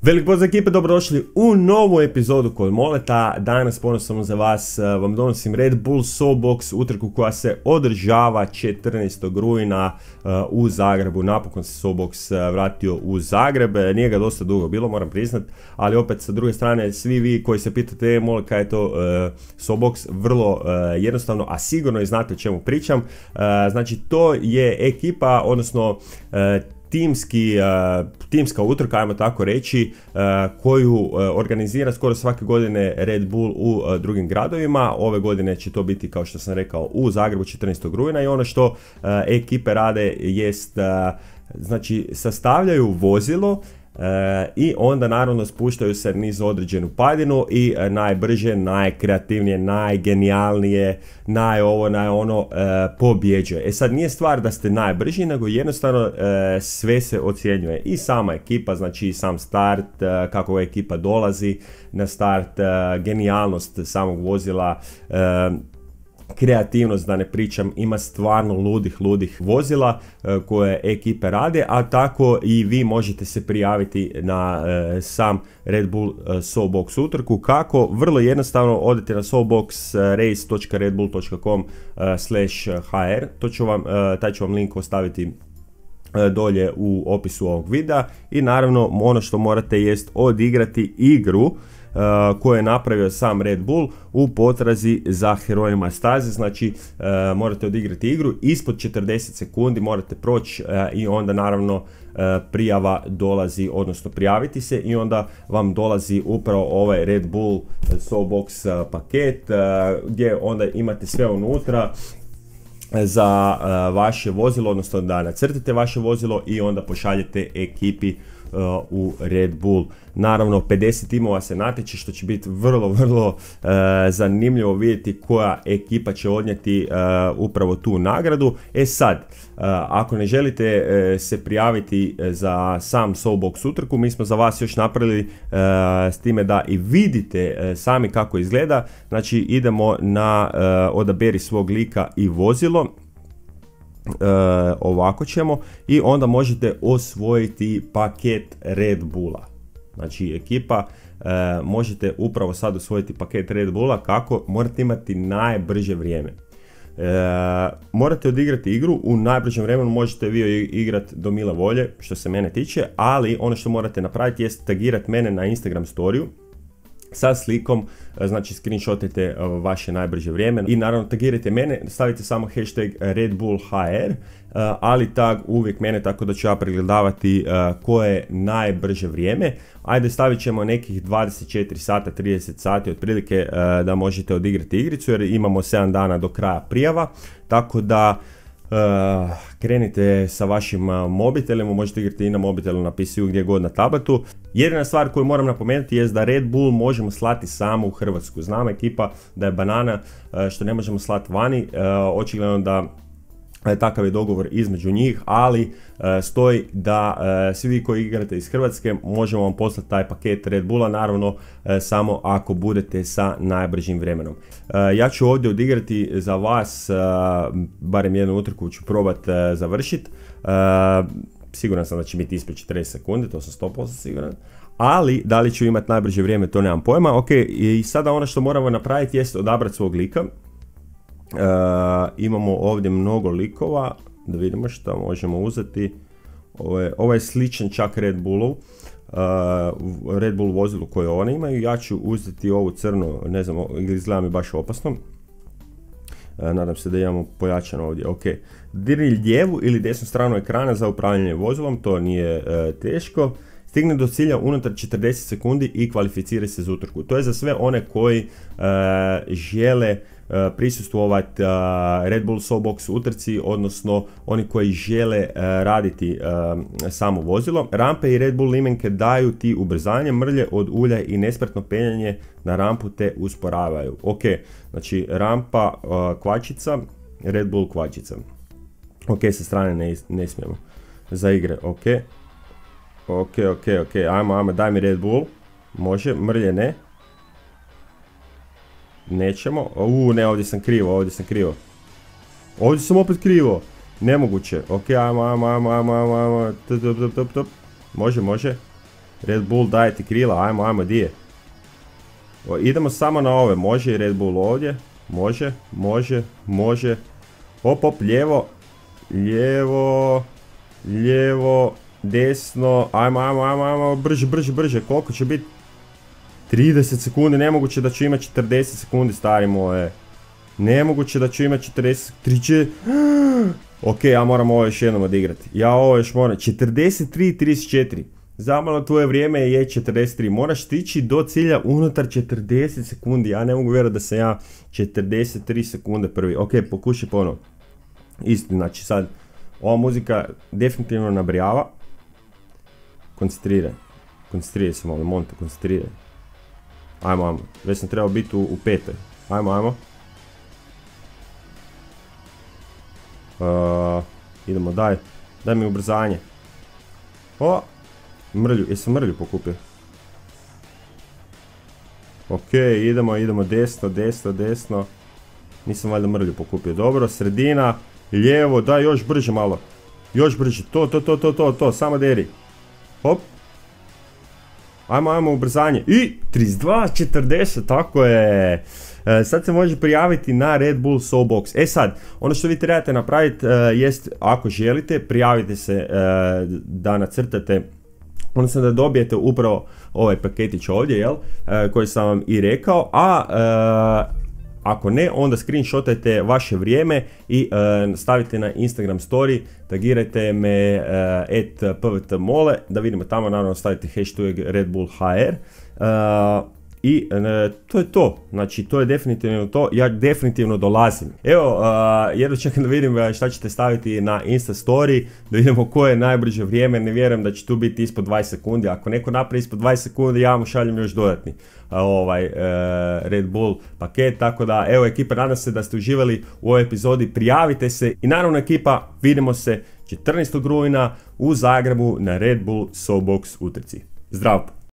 Velik pozdrav ekipe, dobrodošli u novu epizodu kod Moleta. Danas ponosno za vas vam donosim Red Bull SoBox utrku koja se održava 14. rujna u Zagrebu. Napokon se SoBox vratio u Zagreb, nije ga dosta dugo bilo, moram priznat, ali opet sa druge strane svi vi koji se pitate Mole kaj je to SoBox, vrlo jednostavno, a sigurno i znate o čemu pričam. Znači to je ekipa, odnosno timska utrka, ajmo tako reći, koju organizira skoro svake godine Red Bull u drugim gradovima. Ove godine će to biti, kao što sam rekao, u Zagrebu 14. rujna i ono što ekipe rade jest, znači, sastavljaju vozilo i onda naravno spuštaju se niz određenu padinu i najbrže, najkreativnije, najgenijalnije, pobjeđuje. E sad, nije stvar da ste najbrži, nego jednostavno sve se ocjenjuje. I sama ekipa, znači sam start, kako ekipa dolazi na start, genijalnost samog vozila, kreativnost, da ne pričam, ima stvarno ludih vozila koje ekipe rade, a tako i vi možete se prijaviti na sam Red Bull SoBox utrku. Kako? Vrlo jednostavno, odete na soboxrace.redbull.com/hr, taj ću vam link ostaviti dolje u opisu ovog videa i naravno ono što morate jest odigrati igru koje je napravio sam Red Bull u potrazi za herojima staze. Znači morate odigrati igru ispod 40 sekundi, morate proći i onda naravno prijava dolazi, odnosno prijaviti se i onda vam dolazi upravo ovaj Red Bull SoBox paket gdje onda imate sve unutra za vaše vozilo, odnosno da nacrtite vaše vozilo i onda pošaljete ekipi u Red Bull. Naravno 50 timova se natječe, što će biti vrlo zanimljivo vidjeti koja ekipa će odnijeti upravo tu nagradu. E sad, ako ne želite se prijaviti za sam SoBox utrku, mi smo za vas još napravili s time da i vidite sami kako izgleda. Znači idemo na odaberi svog lika i vozilo. Ovako ćemo i onda možete osvojiti paket Red Bulla. Znači ekipa, možete upravo sad osvojiti paket Red Bulla. Kako? Morate imati najbrže vrijeme. Morate odigrati igru u najbržem vremenu, možete vi igrati do mile volje što se mene tiče, ali ono što morate napraviti jest tagirati mene na Instagram storiju sa slikom, znači screenshotate vaše najbrže vrijeme i naravno tagirajte mene, stavite samo hashtag RedBullHR, ali tag uvijek mene, tako da ću ja pregledavati koje je najbrže vrijeme. Ajde, stavit ćemo nekih 24 sata, 30 sati otprilike da možete odigrati igricu, jer imamo 7 dana do kraja prijava, tako da krenite sa vašim mobitelima, možete igrati i na mobitelu, na PC-u, gdje god, na tabletu. Jedina stvar koju moram napomenuti je da Red Bull možemo slati samo u Hrvatsku. Znam ekipa da je banana što ne možemo slati vani, očigledno da takav je dogovor između njih, ali stoji da svi vi koji igrate iz Hrvatske možemo vam poslati taj paket Red Bulla, naravno samo ako budete sa najbržim vremenom. Ja ću ovdje odigrati za vas, barem jednu utrku ću probati završiti. Siguran sam da će biti ispred 40 sekundi, to sam 100% siguran. Ali da li ću imati najbrže vrijeme, to nemam pojma. Ok, i sada ono što moramo napraviti jest odabrati svog lika. Imamo ovdje mnogo likova, da vidimo što možemo uzeti. Ovo je sličan čak Red Bullu, Red Bull vozilu koje oni imaju. Ja ću uzeti ovu crnu, ne znam, izgleda mi baš opasno. Nadam se da imamo pojačano ovdje. Ok, dirni lijevu ili desnu stranu ekrana za upravljanje vozilom, to nije teško. Stigne do cilja unutar 40 sekundi i kvalificira se za utrku. To je za sve one koji žele prisustvovati Red Bull SoBox utrci, odnosno oni koji žele raditi samo vozilo. Rampe i Red Bull limenke daju ti ubrzanje, mrlje od ulja i nespretno penjanje na rampu te usporavaju. Ok, znači rampa kvačica, Red Bull kvačica. Ok, sa strane ne smijemo. Za igre, ok. Ok, ajmo, daj mi Red Bull. Može, mrlje ne. Nećemo. Ne, ovdje sam krivo. Ovdje sam opet krivo. Nemoguće. Ok, ajmo. Može. Red Bull daje ti krila, ajmo, di je? Idemo samo na ove, može i Red Bull ovdje, može. Hop, lijevo, desno, ajmo, brže, koliko će biti? 30 sekundi, nemoguće da ću imati 40 sekundi, stari moje. Nemoguće da ću imati 40, ok, ja moram ovo još jednom odigrati. 43-34. Zamalo tvoje vrijeme je 43. Moraš stići do cilja unutar 40 sekundi. Ja ne mogu vjerovati da sam ja 43 sekunde prvi. Ok, pokušaj ponovno. Isto, znači sad, ova muzika definitivno nabrijava. Koncentriraj se malo, Monte, koncentriraj. Ajmo, već sam trebao biti u petoj. Ajmo. Idemo, daj mi ubrzanje. Jesam mrlju pokupio? Ok, idemo desno. Nisam valjda mrlju pokupio. Dobro, sredina, lijevo, daj još brže malo. Još brže, to, samo deri. Hop. Ajmo, ubrzanje. I 32-40, tako je. Sad se može prijaviti na Red Bull SoulBox. Sad, ono što vi trebate napraviti jest, ako želite, prijavite se da nacrtate, odnosno da dobijete upravo ovaj paketić ovdje, jel, koji sam vam i rekao, ako ne, onda screenshotajte vaše vrijeme i stavite na Instagram story, tagirajte me @pvtmole, da vidimo tamo, naravno stavite hashtag Red Bull HR. I to je to, znači to je definitivno to, ja definitivno dolazim. Evo, jedno čekam da vidim šta ćete staviti na Insta story, da vidimo koje je najbrže vrijeme, ne vjerujem da će tu biti ispod 20 sekundi, ako neko napravi ispod 20 sekundi, ja mu šaljem još dodatni Red Bull paket, tako da, evo ekipa, nadam se da ste uživali u ovoj epizodi, prijavite se i naravno ekipa, vidimo se 14. rujna u Zagrebu na Red Bull SoulBox utrci. Zdravo!